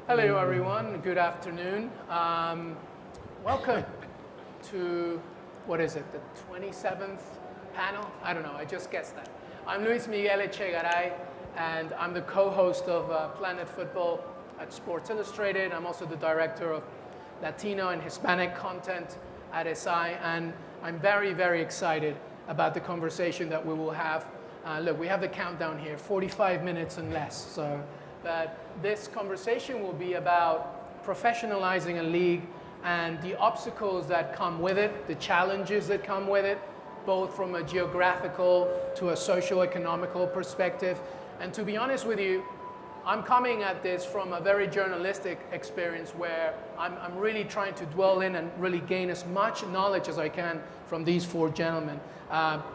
Hello, everyone. Good afternoon. Welcome to, what is it, the 27th panel? I don't know, I just guessed that. I'm Luis Miguel Echegaray, and I'm the co-host of Planet Football at Sports Illustrated. I'm also the director of Latino and Hispanic content at SI, and I'm very, very excited about the conversation that we will have. Look, we have the countdown here, 45 minutes and less. But this conversation will be about professionalizing a league and the obstacles that come with it, the challenges that come with it, both from a geographical to a socio-economical perspective. And to be honest with you, I'm coming at this from a very journalistic experience where I'm really trying to dwell in and really gain as much knowledge as I can from these four gentlemen.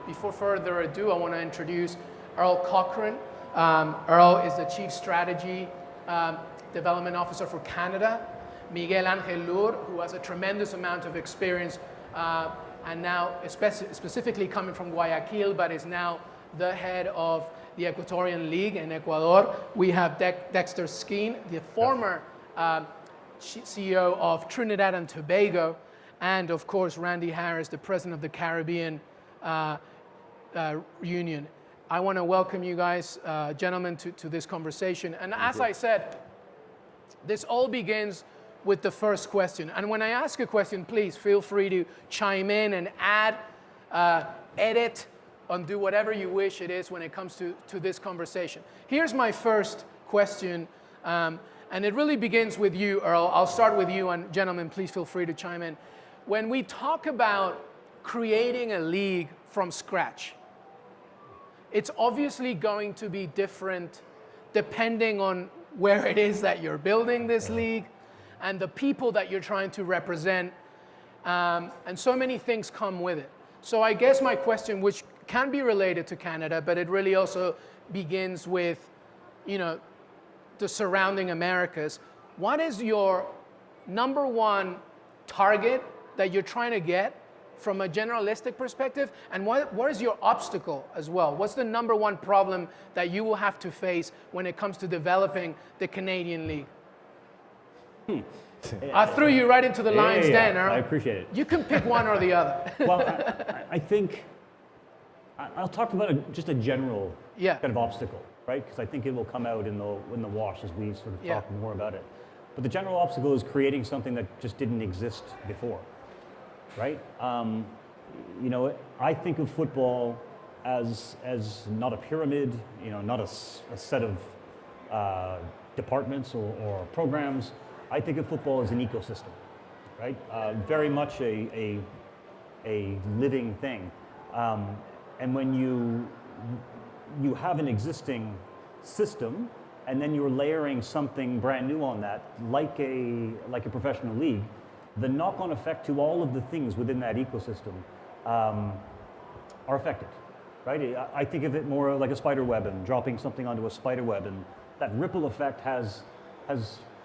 Before further ado, I want to introduce Earl Cochran. Earl is the Chief Strategy Development Officer for Canada. Miguel Angel Lur, who has a tremendous amount of experience and now specifically coming from Guayaquil, but is now the head of the Ecuadorian League in Ecuador. We have Dexter Skeen, the former CEO of Trinidad and Tobago, and of course Randy Harris, the president of the Caribbean Union. I want to welcome you guys, gentlemen, to this conversation. And as I said, this all begins with the first question. And when I ask a question, please feel free to chime in and add, edit, and do whatever you wish it is when it comes to this conversation. Here's my first question, and it really begins with you, Earl. I'll start with you, and gentlemen, please feel free to chime in. When we talk about creating a league from scratch, it's obviously going to be different depending on where it is that you're building this league and the people that you're trying to represent, and so many things come with it. So I guess my question, which can be related to Canada, but it really also begins with, the surrounding Americas. What is your number one target that you're trying to get from a generalistic perspective, and what is your obstacle as well? What's the number one problem that you will have to face when it comes to developing the Canadian League? I threw you right into the lion's den, Earl. I appreciate it. You can pick one or the other. Well, I think I'll talk about just a general kind of obstacle, right? Because I think it will come out in the wash as we sort of talk more about it. But the general obstacle is creating something that just didn't exist before. Right? I think of football as not a pyramid, not a set of departments or programs. I think of football as an ecosystem, right? Very much a living thing. And when you have an existing system, and then you're layering something brand new on that, like a professional league, the knock-on effect to all of the things within that ecosystem are affected, right? I think of it more like a spider web and dropping something onto a spider web, and that ripple effect has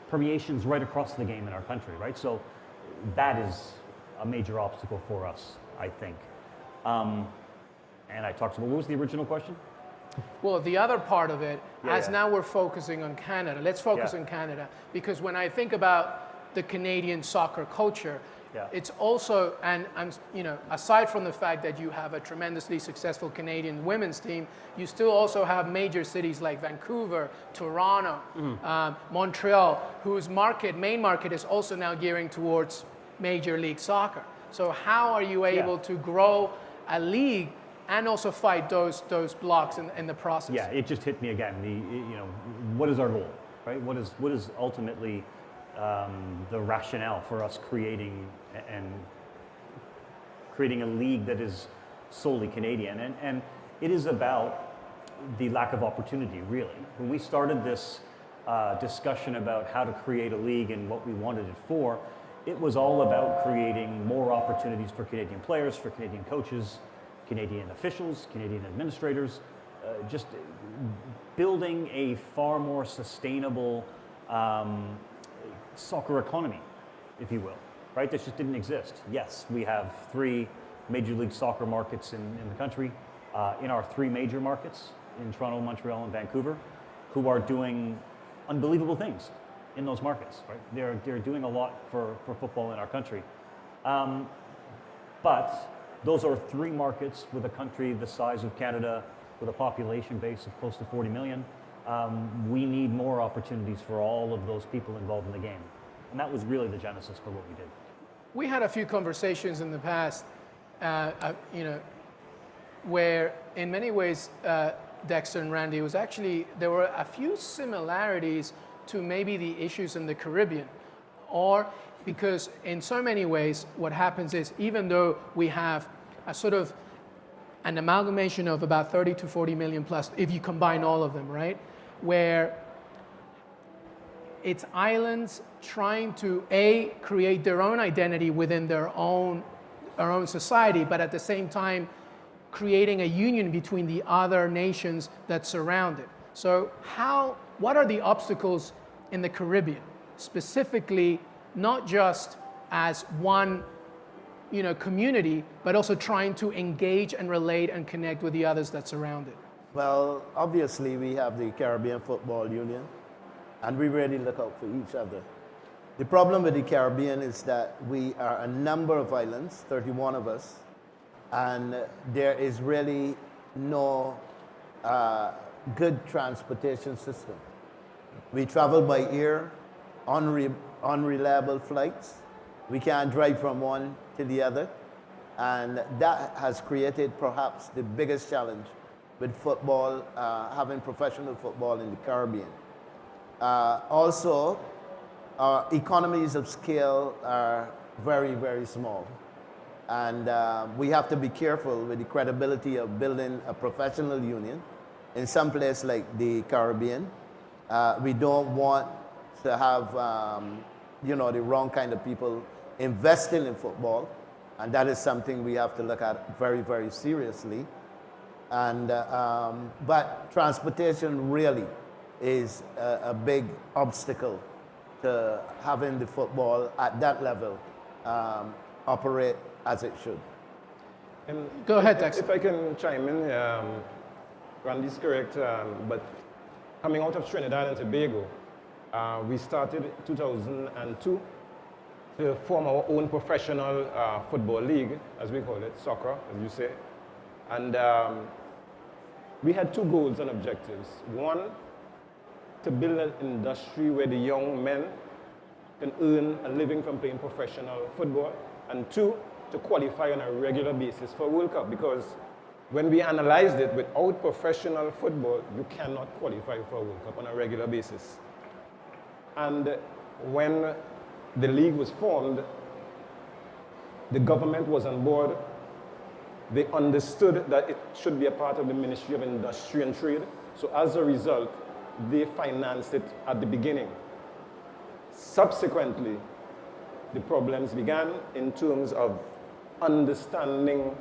permeations right across the game in our country, right? So that is a major obstacle for us, I think. And I talked about, what was the original question? Well, the other part of it, now we're focusing on Canada. Let's focus on Canada, because when I think about the Canadian soccer culture, it's also, and aside from the fact that you have a tremendously successful Canadian women's team, you still also have major cities like Vancouver, Toronto, Montreal, whose main market is also now gearing towards Major League Soccer. So how are you able to grow a league and also fight those blocks in the process? Yeah, it just hit me again. What is our goal, right? What is ultimately the rationale for us creating a league that is solely Canadian, and it is about the lack of opportunity, really. When we started this discussion about how to create a league and what we wanted it for, it was all about creating more opportunities for Canadian players, for Canadian coaches, Canadian officials, Canadian administrators, just building a far more sustainable soccer economy, if you will, right? This just didn't exist. Yes, we have 3 Major League Soccer markets in the country, in our 3 major markets, in Toronto, Montreal, and Vancouver, who are doing unbelievable things. in those markets, right? They're doing a lot for football in our country. But those are 3 markets with a country the size of Canada, with a population base of close to 40 million. We need more opportunities for all of those people involved in the game. And that was really the genesis for what we did. We had a few conversations in the past, where in many ways, Dexter and Randy, was actually, there were a few similarities to maybe the issues in the Caribbean. Or because in so many ways, what happens is, even though we have a sort of an amalgamation of about 30 to 40 million plus, if you combine all of them, right? Where it's islands trying to, create their own identity within their own society, but at the same time, creating a union between the other nations that surround it. So what are the obstacles in the Caribbean, specifically, not just as one community, but also trying to engage and relate and connect with the others that surround it? Well, obviously we have the Caribbean Football Union, and we really look out for each other. The problem with the Caribbean is that we are a number of islands, 31 of us, and there is really no good transportation system. We travel by air, unreliable flights. We can't drive from one to the other, and that has created perhaps the biggest challenge with football, having professional football in the Caribbean. Also, our economies of scale are very, very small. And we have to be careful with the credibility of building a professional union in some place like the Caribbean. We don't want to have the wrong kind of people investing in football, and that is something we have to look at very, very seriously. And but transportation really is a big obstacle to having the football at that level operate as it should. Go ahead, Dexter. If I can chime in, Randy's correct, but coming out of Trinidad and Tobago, we started in 2002 to form our own professional football league, as we call it, soccer, as you say. And we had 2 goals and objectives. One, to build an industry where the young men can earn a living from playing professional football. And 2, to qualify on a regular basis for World Cup, because when we analyzed it, without professional football, you cannot qualify for a World Cup on a regular basis. And when the league was formed, the government was on board. They understood that it should be a part of the Ministry of Industry and Trade. So as a result, they financed it at the beginning. Subsequently, the problems began in terms of understanding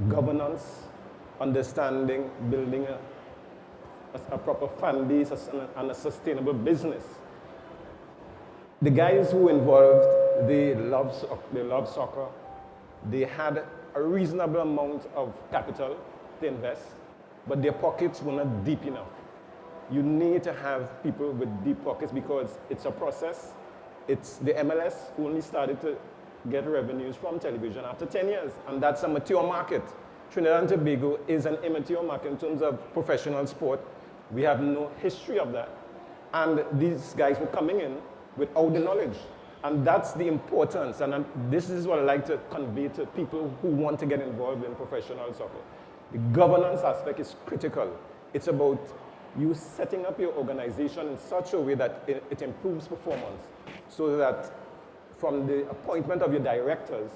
governance, understanding building a proper fan base and a sustainable business. The guys who were involved, they love soccer. They had a reasonable amount of capital to invest, but their pockets were not deep enough. You need to have people with deep pockets because it's a process. It's the MLS only started to get revenues from television after 10 years, and that's a mature market. Trinidad and Tobago is an immature market in terms of professional sport. We have no history of that. And these guys were coming in without the knowledge. And that's the importance, and this is what I like to convey to people who want to get involved in professional soccer. The governance aspect is critical. It's about you setting up your organization in such a way that it improves performance, so that from the appointment of your directors,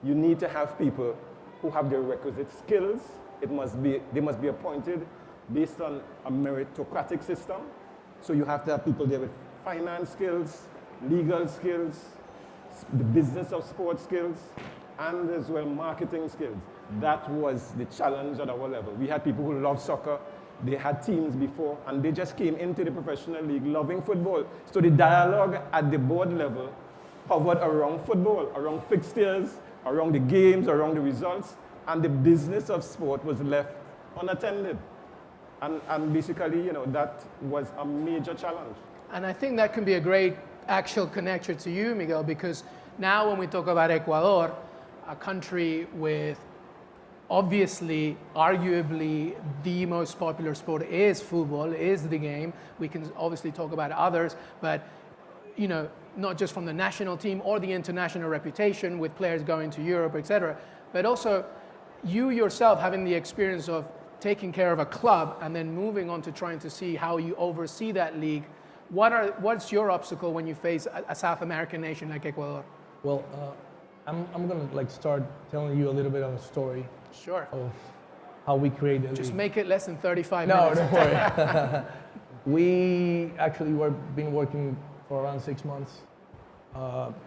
you need to have people who have the requisite skills. They must be appointed based on a meritocratic system. So you have to have people there with finance skills, legal skills, the business of sports skills, and as well marketing skills. That was the challenge at our level. We had people who loved soccer, they had teams before, and they just came into the professional league loving football. So the dialogue at the board level hovered around football, around fixtures, around the games, around the results, and the business of sport was left unattended. And basically, that was a major challenge. And I think that can be a great actual connection to you, Miguel, because now when we talk about Ecuador, a country with obviously, arguably, the most popular sport is football, is the game. We can obviously talk about others, but you know, not just from the national team or the international reputation with players going to Europe, etc., but also you yourself having the experience of taking care of a club and then moving on to trying to see how you oversee that league. What's your obstacle when you face a South American nation like Ecuador? Well, I'm gonna like start telling you a little bit of a story Sure. of how we created the Just league. make it less than 35 No, minutes. don't worry. We actually been working for around 6 months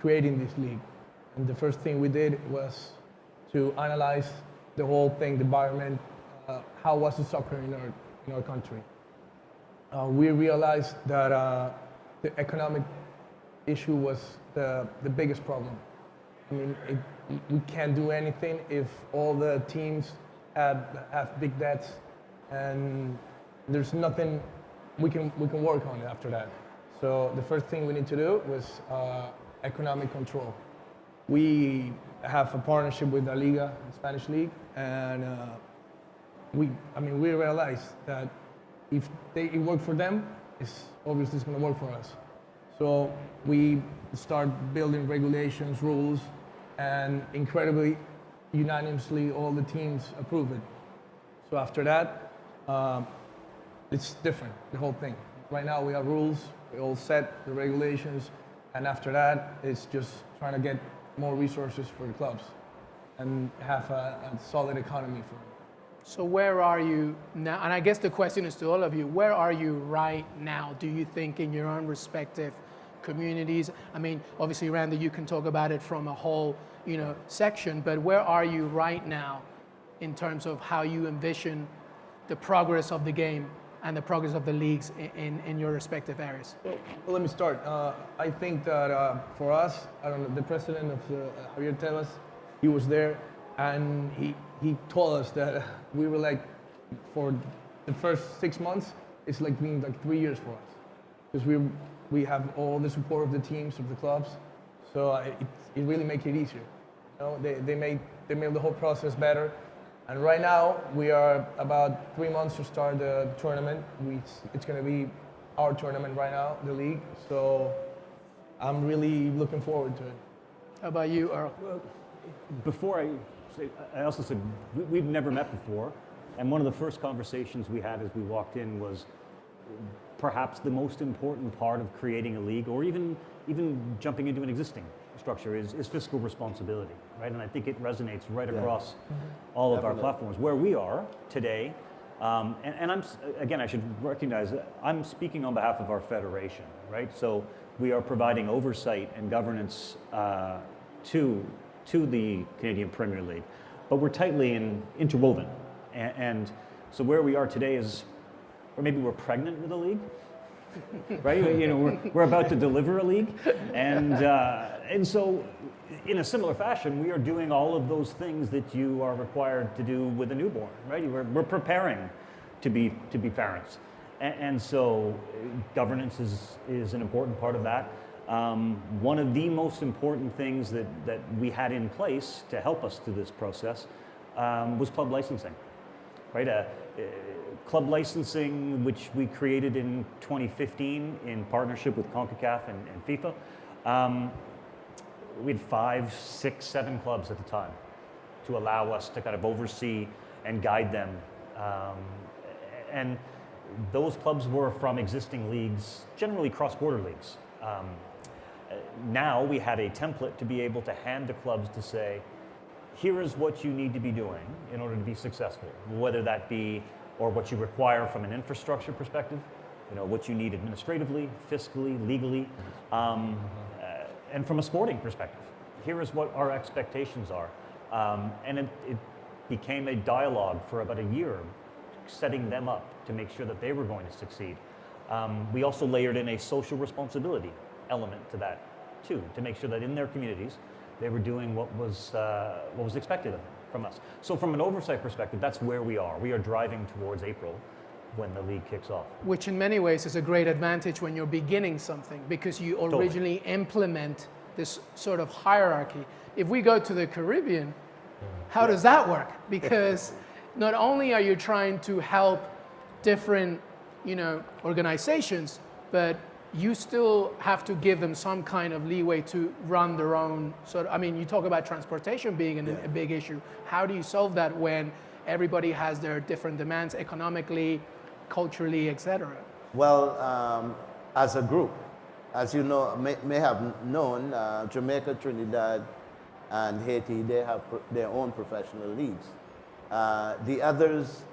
creating this league. And the first thing we did was to analyze the whole thing, the environment, how was the soccer in our country. We realized that the economic issue was the biggest problem. I mean, we can't do anything if all the teams have big debts, and there's nothing we can work on after that. So the first thing we need to do was economic control. We have a partnership with La Liga, the Spanish league, and we realized that if it worked for them, it's obviously going to work for us. So we start building regulations, rules, and incredibly, unanimously, all the teams approve it. So after that, it's different, the whole thing. Right now we have rules, we all set the regulations, and after that, it's just trying to get more resources for the clubs and have a solid economy for them. So where are you now? And I guess the question is to all of you, where are you right now, do you think, in your own respective communities? I mean, obviously, Randy, you can talk about it from a whole, section, but where are you right now in terms of how you envision the progress of the game and the progress of the leagues in your respective areas? Well, let me start. I think that for us, I don't know, the president of Javier Tebas, he was there, and he told us that we were like, for the first 6 months, it's like being like 3 years for us, because we have all the support of the teams, of the clubs, so it really makes it easier. They made the whole process better. And right now, we are about 3 months to start the tournament. It's going to be our tournament right now, the league. So I'm really looking forward to it. How about you, Earl? Well, before I say, I also said we've never met before, and one of the first conversations we had as we walked in was perhaps the most important part of creating a league, or even jumping into an existing structure, is fiscal responsibility, right? And I think it resonates right across all of our platforms. Where we are today, and I should recognize that I'm speaking on behalf of our federation, right? So we are providing oversight and governance to the Canadian Premier League, but we're tightly interwoven. And so where we are today is, or maybe we're pregnant with a league, right? We're about to deliver a league, and so in a similar fashion, we are doing all of those things that you are required to do with a newborn, right? We're preparing to be parents, and so governance is an important part of that. One of the most important things that we had in place to help us through this process was club licensing, right? Club licensing, which we created in 2015 in partnership with CONCACAF and FIFA. We had 5, 6, 7 clubs at the time to allow us to kind of oversee and guide them. And those clubs were from existing leagues, generally cross-border leagues. Now we had a template to be able to hand the clubs to say, here is what you need to be doing in order to be successful, whether that be, or what you require from an infrastructure perspective, what you need administratively, fiscally, legally, and from a sporting perspective. Here is what our expectations are. And it became a dialogue for about a year, setting them up to make sure that they were going to succeed. We also layered in a social responsibility element to that too, to make sure that in their communities, they were doing what was expected of them from us. So from an oversight perspective, that's where we are. We are driving towards April, when the league kicks off. Which in many ways is a great advantage when you're beginning something because you originally implement this sort of hierarchy. If we go to the Caribbean, how does that work? Because not only are you trying to help different, organizations, but you still have to give them some kind of leeway to run their own you talk about transportation being a big issue. How do you solve that when everybody has their different demands economically, culturally, etc.? Well, as a group, as you know, may have known, Jamaica, Trinidad, and Haiti, they have their own professional leagues. The others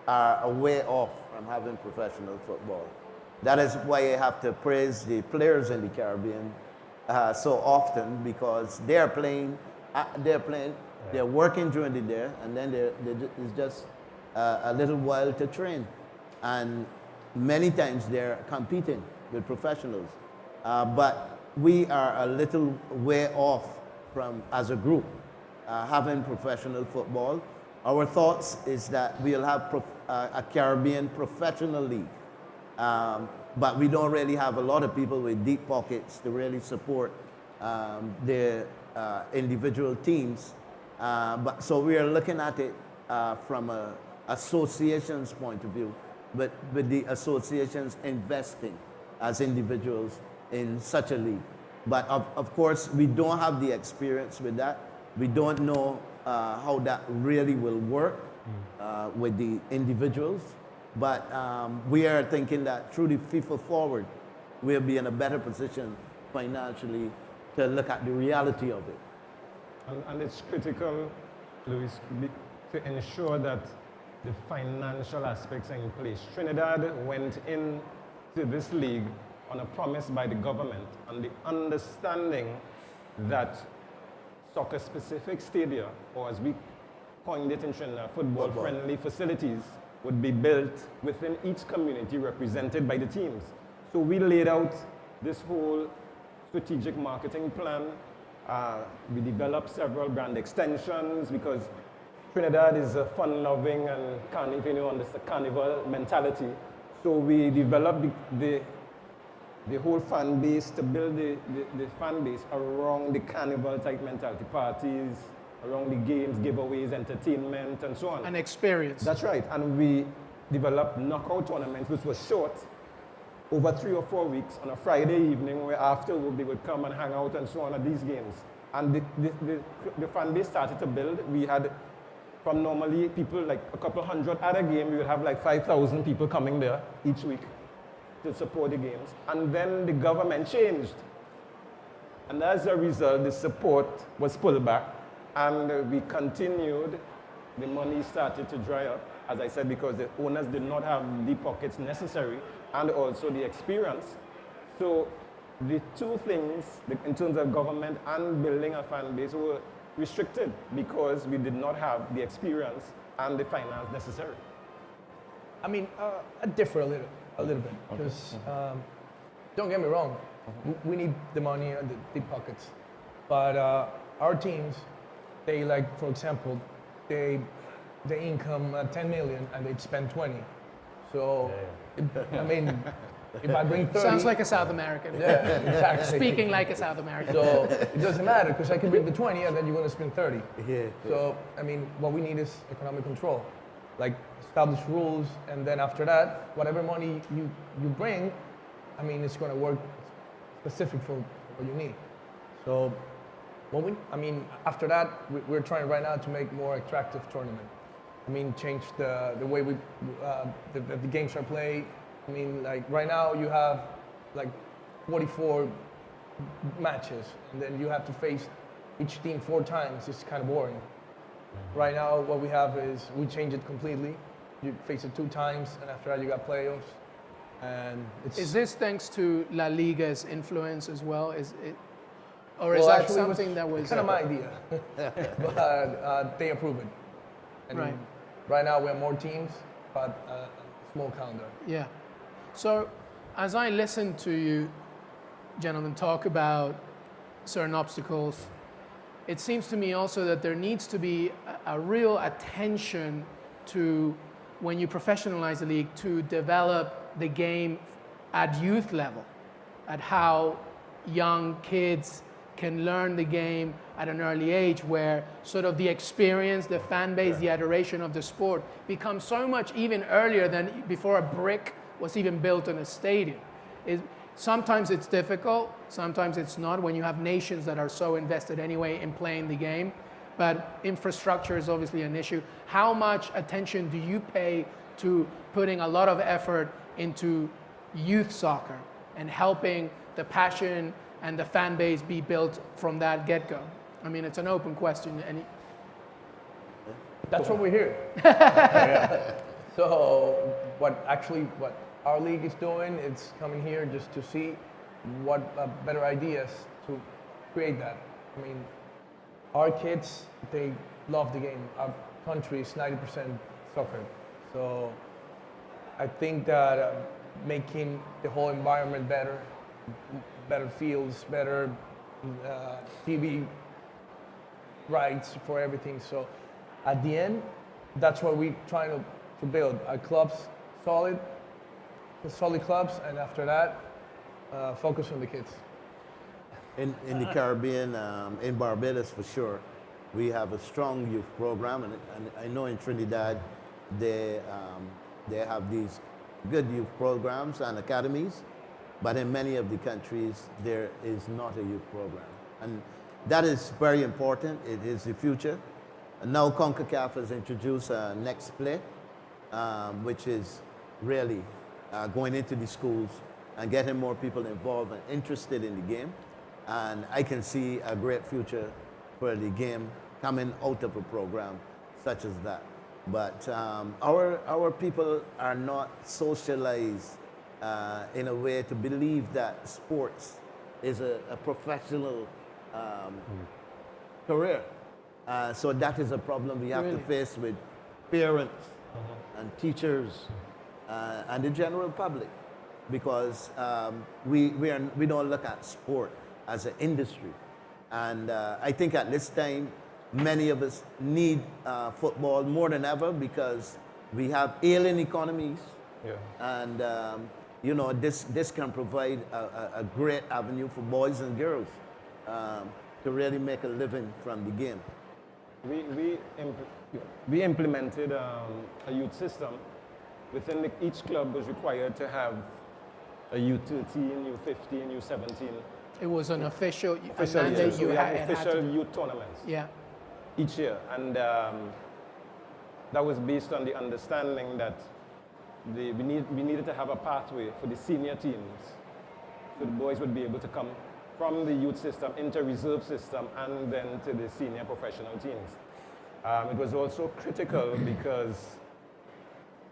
are a way off from having professional football. That is why I have to praise the players in the Caribbean so often, because they're working during the day, and then it's just a little while to train. And many times they're competing with professionals. But we are a little way off from, as a group, having professional football. Our thoughts is that we'll have a Caribbean professional league. But we don't really have a lot of people with deep pockets to really support their individual teams. So we are looking at it from an association's point of view, but with the associations investing as individuals in such a league. But of course, we don't have the experience with that. We don't know how that really will work with the individuals. But we are thinking that through the FIFA Forward, we'll be in a better position financially to look at the reality of it. And it's critical, Luis, to ensure that the financial aspects are in place. Trinidad went into this league on a promise by the government and the understanding that soccer-specific stadia, or as we coined it in Trinidad, football-friendly facilities, would be built within each community represented by the teams. So we laid out this whole strategic marketing plan. We developed several brand extensions because Trinidad is a fun-loving and carnival mentality. So we developed the whole fan base to build the fan base around the carnival type mentality, parties, around the games, giveaways, entertainment, and so on. An experience. That's right. And we developed knockout tournaments, which was short, over 3 or 4 weeks on a Friday evening, where after they would come and hang out and so on at these games. And the fan base started to build. We had, from normally people like a couple hundred at a game, we would have like 5,000 people coming there each week to support the games. And then the government changed. And as a result, the support was pulled back. And we continued. The money started to dry up, as I said, because the owners did not have the pockets necessary and also the experience. So the two things, in terms of government and building a fan base, were restricted because we did not have the experience and the finance necessary. I mean, I differ a little bit, because don't get me wrong, we need the money and the deep pockets, but our teams, they, like, for example, they income 10 million and they'd spend 20. So, I mean, if I bring 30... Sounds like a South American. Yeah, exactly. Speaking like a South American. So it doesn't matter, because I can bring the 20 and then you're going to spend 30. Yeah. So, I mean, what we need is economic control. Like, establish rules, and then after that, whatever money you bring, I mean, it's going to work specific for what you need. So, after that, we're trying right now to make more attractive tournament. I mean, change the way the games are played. I mean, like, right now you have like 44 matches, and then you have to face each team 4 times. It's kind of boring. Right now, what we have is we change it completely. You face it 2 times, and after that, you got playoffs. And is this thanks to La Liga's influence as well? Or well, is that actually, something that was kind of my idea? But they approve it. And right. Right now, we have more teams, but a small calendar. Yeah. So, as I listen to you, gentlemen, talk about certain obstacles, it seems to me also that there needs to be a real attention to when you professionalize the league, to develop the game at youth level, at how young kids can learn the game at an early age, where sort of the experience, the fan base, the adoration of the sport becomes so much even earlier than before a brick was even built in a stadium. Sometimes it's difficult, sometimes it's not, when you have nations that are so invested anyway in playing the game, but infrastructure is obviously an issue. How much attention do you pay to putting a lot of effort into youth soccer and helping the passion and the fan base be built from that get-go? I mean, it's an open question. That's what we're here. So what our league is doing, it's coming here just to see what better ideas to create that. I mean, our kids, they love the game. Our country is 90% soccer. So I think that making the whole environment better fields, better TV rights for everything. So at the end, that's what we're trying to build. Our clubs solid clubs, and after that, focus on the kids. In the Caribbean, in Barbados for sure, we have a strong youth program, and I know in Trinidad they have these good youth programs and academies, but in many of the countries there is not a youth program, and that is very important. It is the future. And now CONCACAF has introduced Next Play, which is really going into the schools and getting more people involved and interested in the game. And I can see a great future for the game coming out of a program such as that. But our people are not socialized in a way to believe that sports is a professional career. So that is a problem we have to face with parents and teachers and the general public, because we don't look at sport as an industry. And I think at this time, many of us need football more than ever, because we have ailing economies. And this can provide a great avenue for boys and girls to really make a living from the game. We implemented a youth system. Within each club was required to have a U13, U15, U17. It was an official So mandate you we have had. official youth tournaments each year, and that was based on the understanding that we needed to have a pathway for the senior teams, so the boys would be able to come from the youth system into reserve system and then to the senior professional teams. It was also critical because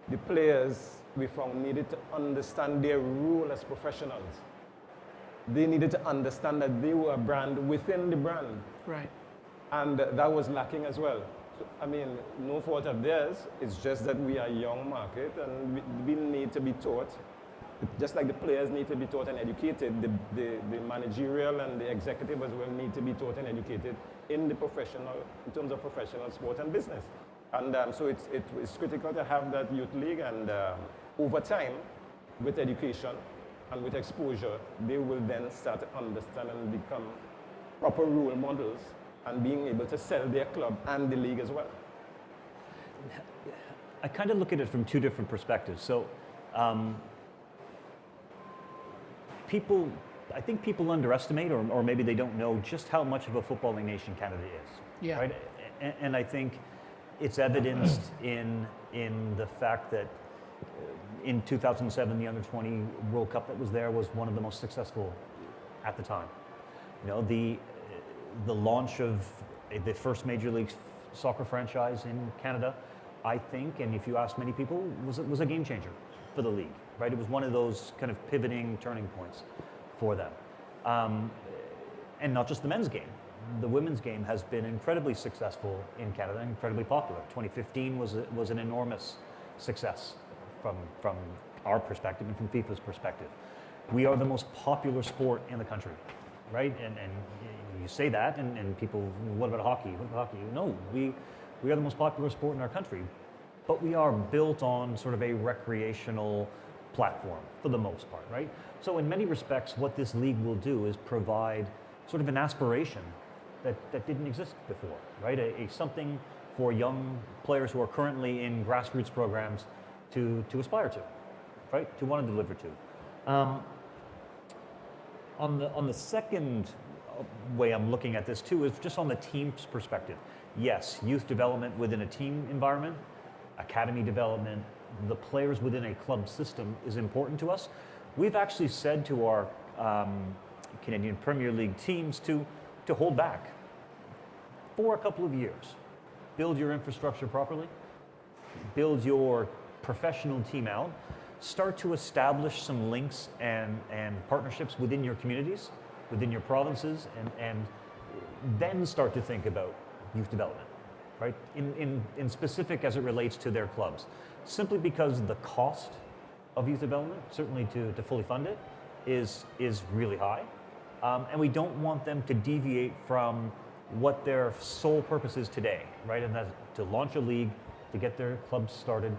the players, we found, needed to understand their role as professionals. They needed to understand that they were a brand within the brand. Right. And that was lacking as well. So, I mean, no fault of theirs. It's just that we are a young market and we need to be taught. Just like the players need to be taught and educated, the managerial and the executive as well need to be taught and educated in terms of professional sport and business. And so it's critical to have that youth league, and over time, with education and with exposure, they will then start to understand and become proper role models and being able to sell their club and the league as well. I kind of look at it from two different perspectives. So I think people underestimate, or maybe they don't know just how much of a footballing nation Canada is. Yeah. Right? And I think it's evidenced in the fact that in 2007, the Under-20 World Cup that was there was one of the most successful at the time. You know, the launch of the first Major League Soccer franchise in Canada, I think, and if you ask many people, was a game changer for the league. Right? It was one of those kind of pivoting turning points for them. And not just the men's game. The women's game has been incredibly successful in Canada, incredibly popular. 2015 was an enormous success from our perspective and from FIFA's perspective. We are the most popular sport in the country, right? And you say that, and people, what about hockey? What about hockey? No, we are the most popular sport in our country. but we are built on sort of a recreational platform for the most part, right? So in many respects, what this league will do is provide sort of an aspiration that didn't exist before, right? A something for young players who are currently in grassroots programs to aspire to, right? To want to deliver to. On the second way I'm looking at this too is just on the team's perspective. Yes, youth development within a team environment, academy development, the players within a club system is important to us. We've actually said to our Canadian Premier League teams to hold back for a couple of years. Build your infrastructure properly, build your professional team out, start to establish some links and partnerships within your communities, within your provinces, and then start to think about youth development, right? In specific as it relates to their clubs. Simply because the cost of youth development, certainly to fully fund it, is really high. And we don't want them to deviate from what their sole purpose is today, right? And that's to launch a league, to get their clubs started,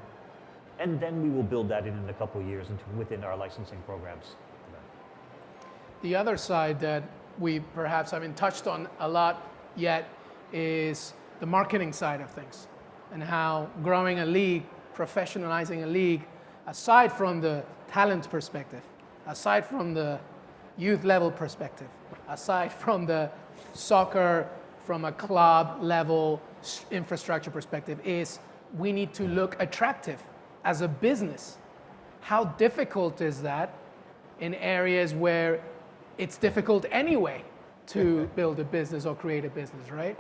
and then we will build that in a couple of years within our licensing programs. The other side that we perhaps haven't touched on a lot yet is the marketing side of things, and how growing a league, professionalizing a league, aside from the talent perspective, aside from the youth level perspective, aside from the soccer from a club level infrastructure perspective, is we need to look attractive as a business. How difficult is that in areas where it's difficult anyway to build a business or create a business, right?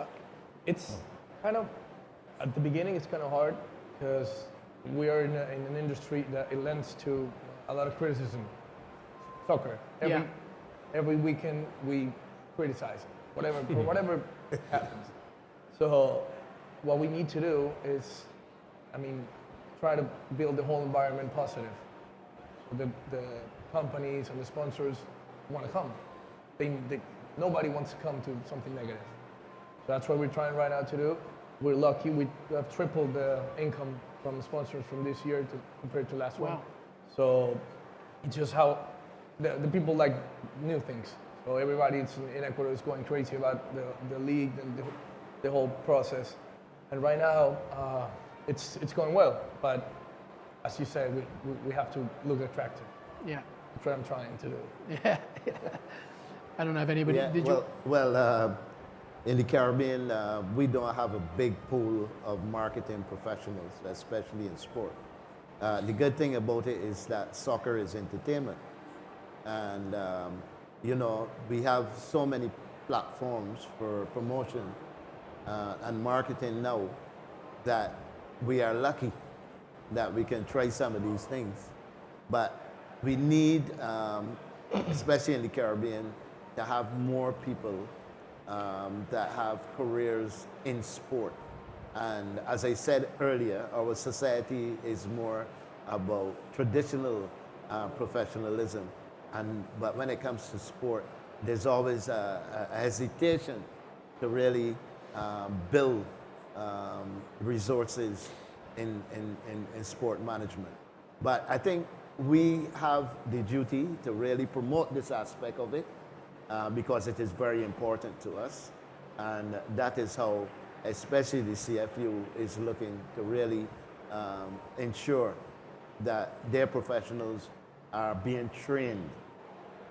It's kind of, at the beginning, it's kind of hard because we are in an industry that it lends to a lot of criticism. Soccer. Every weekend we criticize it, whatever, for whatever happens. So what we need to do is, try to build the whole environment positive. So the companies and the sponsors want to come. Nobody wants to come to something negative. So that's what we're trying right now to do. We're lucky we have tripled the income from sponsors from this year compared to last one. So it's just how the people like new things. So everybody in Ecuador is going crazy about the league and the whole process. And right now, it's going well. But as you said, we have to look attractive. Yeah. That's what I'm trying to do. Yeah. I don't know if anybody, did you? Well, in the Caribbean, we don't have a big pool of marketing professionals, especially in sport. The good thing about it is that soccer is entertainment. And, we have so many platforms for promotion and marketing now that we are lucky that we can try some of these things. But we need, especially in the Caribbean, to have more people that have careers in sport. And as I said earlier, our society is more about traditional professionalism. But when it comes to sport, there's always a hesitation to really build resources in sport management. But I think we have the duty to really promote this aspect of it because it is very important to us. And that is how, especially the CFU, is looking to really ensure that their professionals are being trained,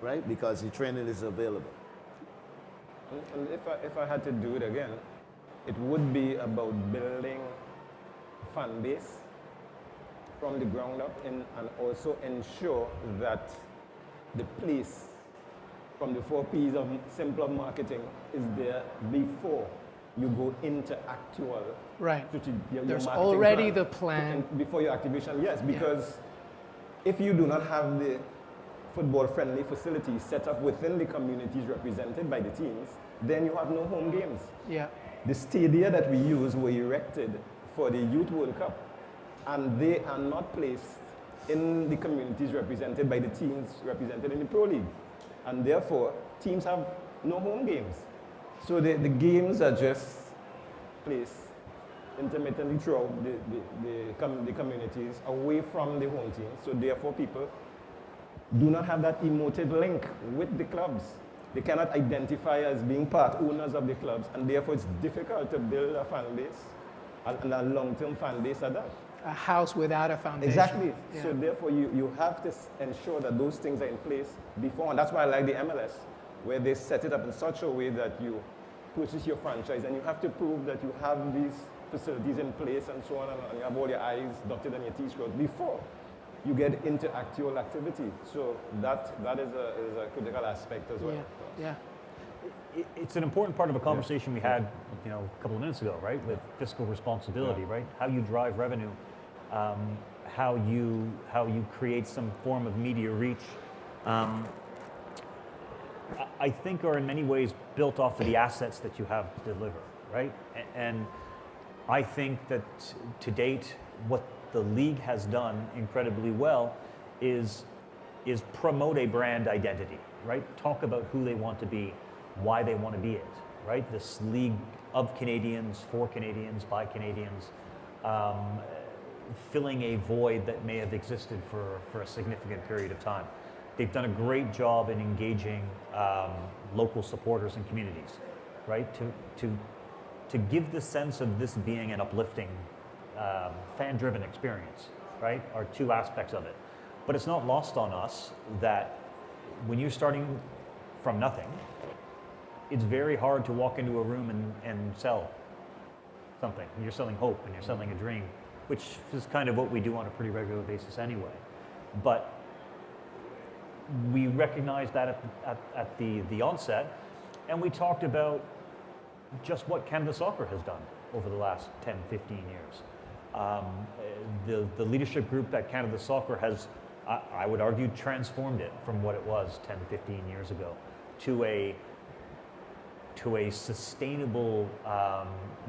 right? Because the training is available. And if I had to do it again, it would be about building fan base from the ground up and also ensure that the place from the 4 P's of simpler marketing is there before you go into actual Right. your There's marketing already plan. the plan. Before your activation, yes, because if you do not have the football-friendly facilities set up within the communities represented by the teams, then you have no home games. Yeah. The stadia that we use were erected for the Youth World Cup, and they are not placed in the communities represented by the teams represented in the Pro League. And therefore, teams have no home games. So the games are just placed intermittently throughout the communities away from the home team. So therefore people do not have that emotive link with the clubs. They cannot identify as being part owners of the clubs, and therefore it's difficult to build a fan base and a long-term fan base at that. A house without a foundation. Exactly. Yeah. So therefore you have to ensure that those things are in place before, and that's why I like the MLS, where they set it up in such a way that you purchase your franchise and you have to prove that you have these facilities in place and so on, and you have all your I's dotted and your T's crossed before you get into actual activity. So that is a critical aspect as well. Yeah. It's an important part of a conversation we had, a couple of minutes ago, right? With fiscal responsibility, right? How you drive revenue, how you create some form of media reach. I think are in many ways built off of the assets that you have to deliver, right? And I think that to date, what the league has done incredibly well is promote a brand identity, right? Talk about who they want to be, why they want to be it, right? This league of Canadians, for Canadians, by Canadians, filling a void that may have existed for a significant period of time. They've done a great job in engaging local supporters and communities, right? To give the sense of this being an uplifting, fan-driven experience, right? Are two aspects of it. But it's not lost on us that when you're starting from nothing, it's very hard to walk into a room and sell something. You're selling hope and you're selling a dream, which is kind of what we do on a pretty regular basis anyway. But we recognized that at the onset, and we talked about just what Canada Soccer has done over the last 10, 15 years. The leadership group at Canada Soccer has, I would argue, transformed it from what it was 10, 15 years ago to a sustainable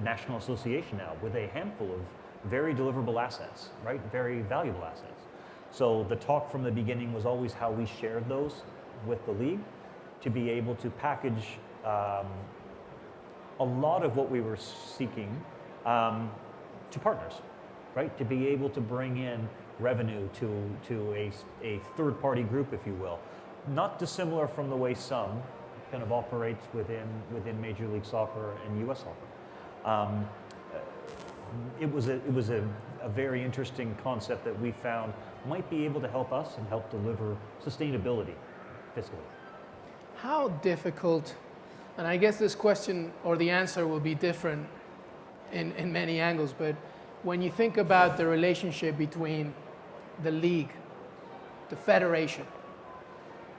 national association now with a handful of very deliverable assets, right? Very valuable assets. So the talk from the beginning was always how we shared those with the league to be able to package a lot of what we were seeking to partners, right? To be able to bring in revenue to a third-party group, if you will. Not dissimilar from the way some kind of operates within Major League Soccer and US Soccer. It was a very interesting concept that we found might be able to help us and help deliver sustainability fiscally. How difficult, and I guess this question or the answer will be different in many angles, but when you think about the relationship between the league, the federation,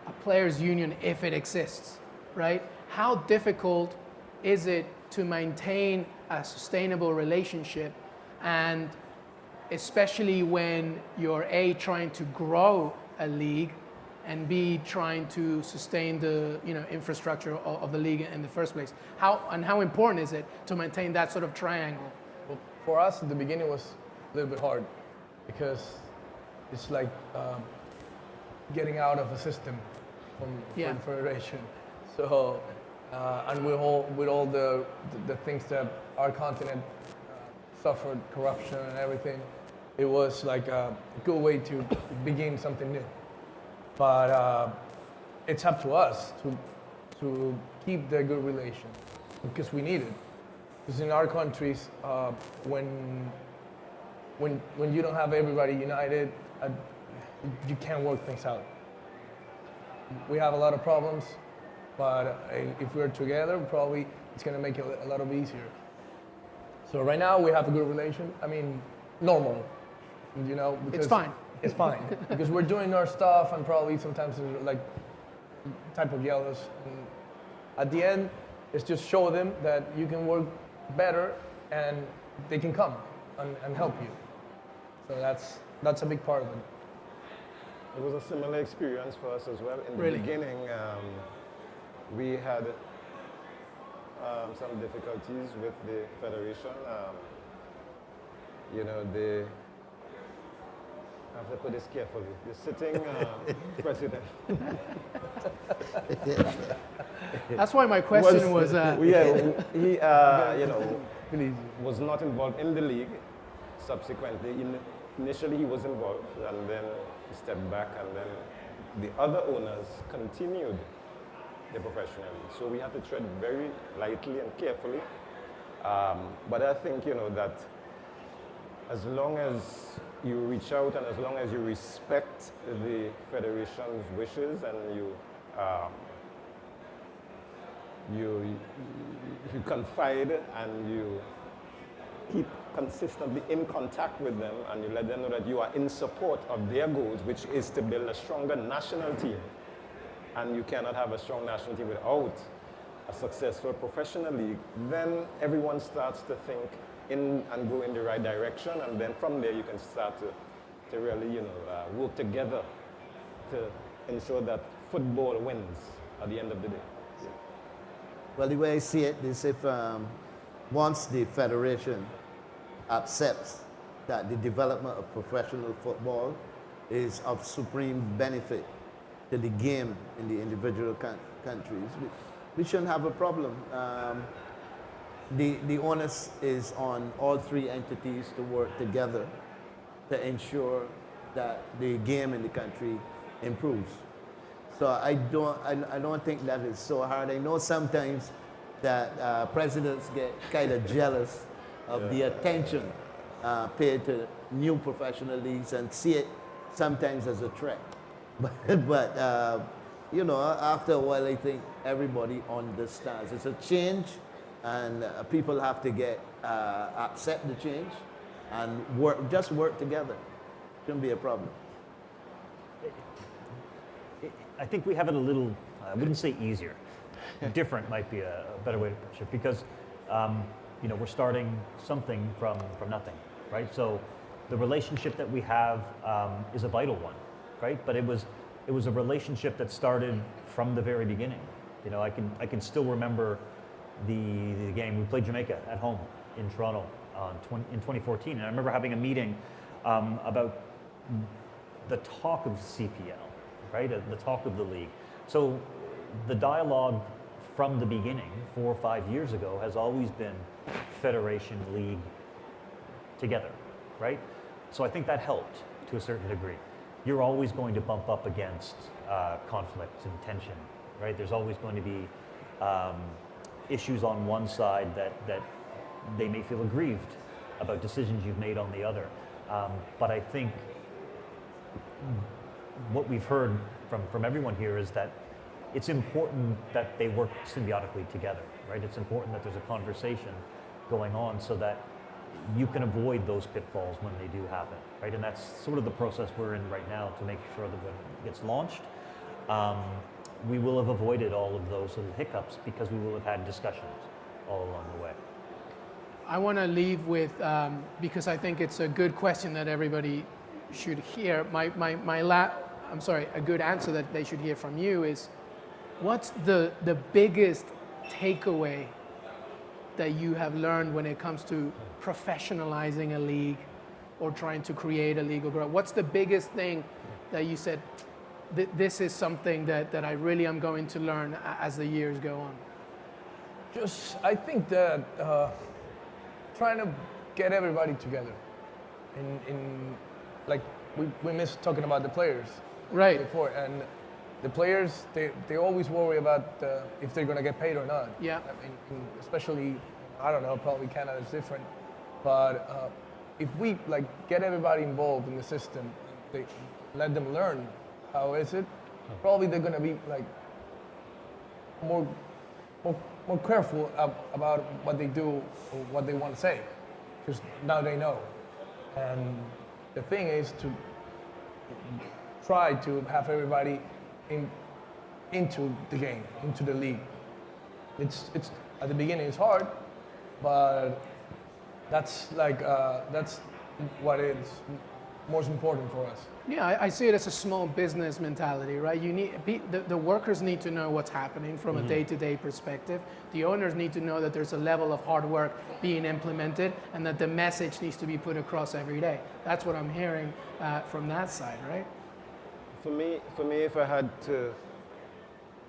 a players' union, if it exists, right? How difficult is it to maintain a sustainable relationship, and especially when you're A, trying to grow a league, and B, trying to sustain the infrastructure of the league in the first place? How important is it to maintain that sort of triangle? Well, for us at the beginning was a little bit hard because it's like getting out of a system from the federation. So, and with all the things that our continent suffered, corruption and everything, it was like a good way to begin something new. But it's up to us to keep the good relation because we need it. Because in our countries, when you don't have everybody united, you can't work things out. We have a lot of problems, but if we're together, probably it's going to make it a lot easier. So right now we have a good relation. I mean, normal, because it's fine. It's fine because we're doing our stuff, and probably sometimes there's like type of yellows. And at the end, it's just show them that you can work better, and they can come and help you. So that's a big part of it. It was a similar experience for us as well. In the Really? beginning, we had some difficulties with the federation. They I have to put this carefully. The sitting president. That's why my question was. He, Please. was not involved in the league. Subsequently, initially he was involved, and then he stepped back, and then the other owners continued the professional league. So we have to tread very lightly and carefully. But I think, you know, that as long as you reach out and as long as you respect the federation's wishes and you confide and you keep consistently in contact with them and you let them know that you are in support of their goals, which is to build a stronger national team. And you cannot have a strong national team without a successful professional league. Then everyone starts to think in and go in the right direction, and then from there you can start to really, you know, work together to ensure that football wins at the end of the day. Yeah. Well, the way I see it is if once the federation accepts that the development of professional football is of supreme benefit to the game in the individual countries, we shouldn't have a problem. The onus is on all three entities to work together to ensure that the game in the country improves. So I don't think that is so hard. I know sometimes that presidents get kind of jealous of the attention paid to new professional leagues and see it sometimes as a threat. But you know, after a while, I think everybody understands. It's a change, and people have to accept the change and just work together. Shouldn't be a problem. I think we have it a little, I wouldn't say easier. Different might be a better way to put it, because you know, we're starting something from nothing, right? So the relationship that we have is a vital one, right? But it was a relationship that started from the very beginning. You know, I can still remember the game. We played Jamaica at home in Toronto in 2014, and I remember having a meeting about the talk of CPL, right? The talk of the league. So the dialogue from the beginning, 4 or 5 years ago, has always been federation, league, together, right? So I think that helped to a certain degree. You're always going to bump up against conflict and tension, right? There's always going to be issues on one side that they may feel aggrieved about decisions you've made on the other. But I think what we've heard from everyone here is that it's important that they work symbiotically together, right? It's important that there's a conversation going on so that you can avoid those pitfalls when they do happen, right? And that's sort of the process we're in right now to make sure that when it gets launched, we will have avoided all of those little hiccups because we will have had discussions all along the way. I want to leave with, because I think it's a good question that everybody should hear. A good answer that they should hear from you is, what's the biggest takeaway that you have learned when it comes to professionalizing a league or trying to create a league or grow? What's the biggest thing that you said, this is something that I really am going to learn as the years go on? I think that trying to get everybody together. Like we missed talking about the players right before, and the players they always worry about if they're gonna get paid or not. Yeah. I mean, especially, I don't know, probably Canada's different, but if we like get everybody involved in the system, they let them learn how is it, probably they're gonna be like more careful about what they do or what they want to say, because now they know. And the thing is to try to have everybody into the game, into the league. It's at the beginning it's hard, but that's what is most important for us. Yeah, I see it as a small business mentality, right? You need the workers need to know what's happening from a day-to-day perspective. The owners need to know that there's a level of hard work being implemented and that the message needs to be put across every day. That's what I'm hearing from that side, right? For me, if I had to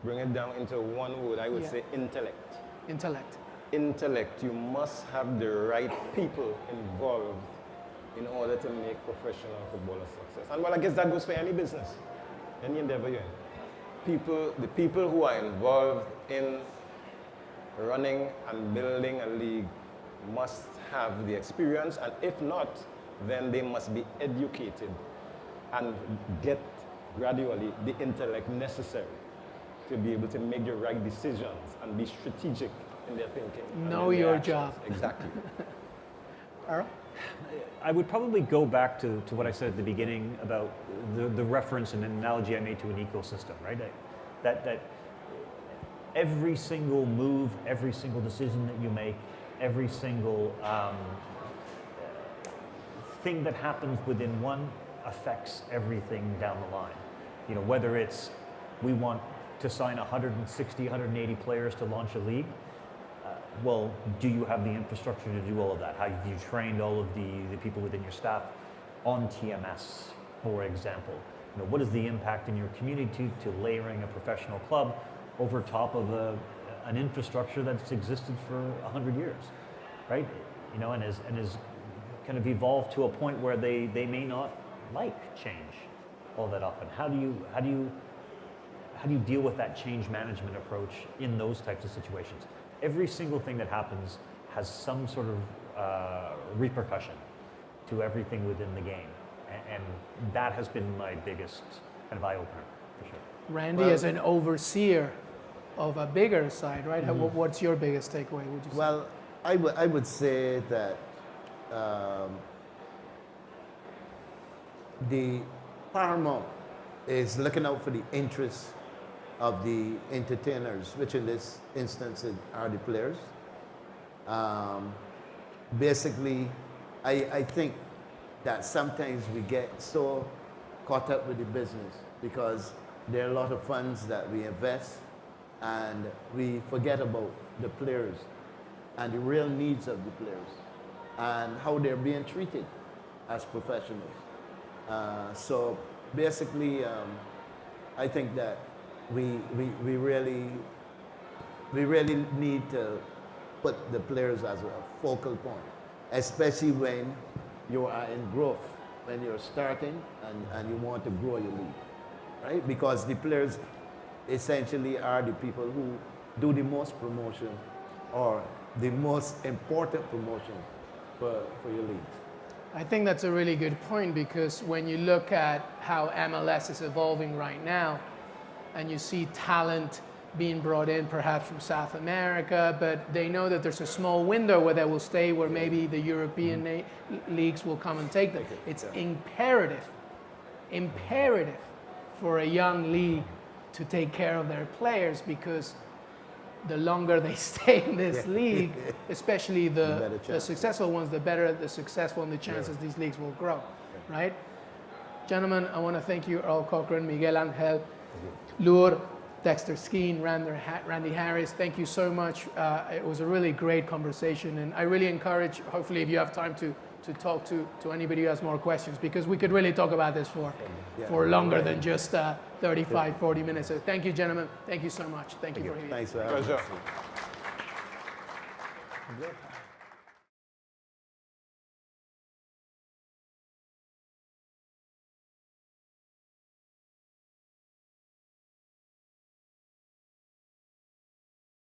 bring it down into one word, I would say intellect. Intellect. intellect. You must have the right people involved in order to make professional football a success. And well, I guess that goes for any business, any endeavor you're in. The people who are involved in running and building a league must have the experience, and if not, then they must be educated and get gradually the intellect necessary to be able to make the right decisions and be strategic in their thinking. Know your job. Exactly. Earl? I would probably go back to what I said at the beginning about the reference and analogy I made to an ecosystem, right? That every single move, every single decision that you make, every single thing that happens within one affects everything down the line. You know, whether it's we want to sign 160, 180 players to launch a league, well, do you have the infrastructure to do all of that? Have you trained all of the people within your staff on TMS, for example? You know, what is the impact in your community to layering a professional club over top of an infrastructure that's existed for 100 years, right? You know, and has kind of evolved to a point where they may not like change all that often. How do you deal with that change management approach in those types of situations? Every single thing that happens has some sort of repercussion to everything within the game. And that has been my biggest kind of eye-opener, for sure. Randy, as an overseer of a bigger side, right? What's your biggest takeaway, would you say? Well, I would say that the paramount is looking out for the interests of the entertainers, which in this instance are the players. Basically, I think that sometimes we get so caught up with the business because there are a lot of funds that we invest and we forget about the players and the real needs of the players and how they're being treated as professionals. So basically, I think that we really need to put the players as a focal point, especially when you are in growth, when you're starting and you want to grow your league, right? Because the players essentially are the people who do the most promotion or the most important promotion for your leagues. I think that's a really good point, because when you look at how MLS is evolving right now, and you see talent being brought in perhaps from South America, but they know that there's a small window where they will stay, where maybe the European leagues will come and take them. It's imperative for a young league to take care of their players, because the longer they stay in this league, especially the successful ones, the better the successful and the chances these leagues will grow, right? Gentlemen, I want to thank you, Earl Cochran, Miguel Angel, Lour, Dexter Skeen, Randy Harris. Thank you so much. It was a really great conversation, and I really encourage, hopefully if you have time to talk to anybody who has more questions, because we could really talk about this for longer than just 35, 40 minutes. So thank you, gentlemen. Thank you so much. Thank you for here. Thanks for having us. Pleasure.